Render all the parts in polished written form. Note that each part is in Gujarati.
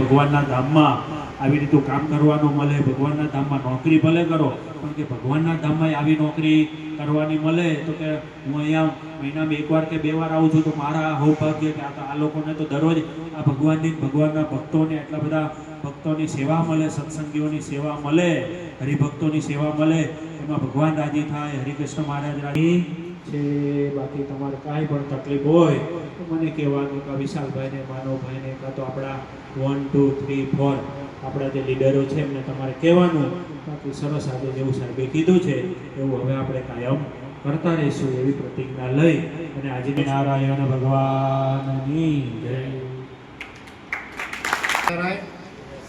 ભગવાનના ધામમાં આવી રીતનું કામ કરવાનું મળે, ભગવાનના ધામમાં નોકરી ભલે કરો પણ કે ભગવાનના ધામમાં આવી નોકરી કરવાની મળે તો કે હું અહીંયા મહિનામાં એકવાર કે 2 વાર આવું છું તો મારા સૌભાગ્ય કે આ લોકોને તો દરરોજ આ ભગવાનના ભક્તોને એટલા બધા ભક્તોની સેવા મળે, સત્સંગીઓની સેવા મળે, હરિભક્તોની સેવા મળે, એમાં ભગવાન રાજી થાય, હરિકૃષ્ણ મહારાજ રાજી છે. બાકી તમારે કાંઈ પણ તકલીફ હોય તો મને કહેવાનું કે વિશાલભાઈને, માનવભાઈને, કાં તો આપણા 1 2 3 4 આપણા જે લીડરો છે એમને તમારે કહેવાનું. બાકી સરસ આજે જેવું સાહેબે કીધું છે એવું હવે આપણે કાયમ કરતા રહીશું એવી પ્રતિજ્ઞા લઈ અને આજે નારાયણ ભગવાનની જય.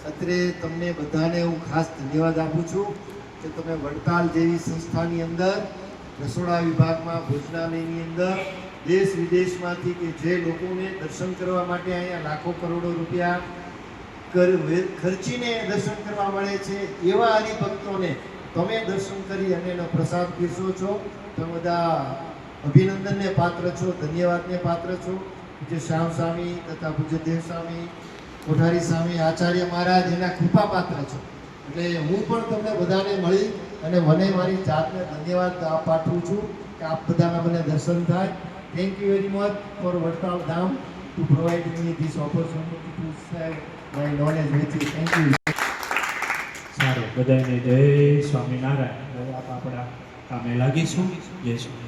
અત્રે તમને બધાને હું ખાસ ધન્યવાદ આપું છું કે તમે વડતાલ જેવી સંસ્થાની અંદર રસોડા વિભાગમાં, ભોજનાલયની અંદર દેશ વિદેશમાંથી કે જે લોકોને દર્શન કરવા માટે અહીંયા લાખો કરોડો રૂપિયા ખર્ચીને દર્શન કરવા મળે છે એવા હરિભક્તોને તમે દર્શન કરી અને એનો પ્રસાદ પીરસો છો. તમે બધા અભિનંદનને પાત્ર છો, ધન્યવાદને પાત્ર છો. પૂજ્ય શ્યામ સ્વામી તથા પૂજ્ય દેવ સ્વામી, કોઠારી સ્વામી, આચાર્ય મહારાજ એના કૃપા પાત્ર છો. એટલે હું પણ તમને બધાને મળી અને મને મારી જાતને ધન્યવાદ પાઠવું છું કે આપ બધાના મને દર્શન થાય. Thank you very much for Vadtal Dham to provide me this opportunity to share my knowledge with you. Thank you. સારું, બધાને જય સ્વામિનારાયણ. હવે આપણા કામે લાગીશું. જય સ્વામી.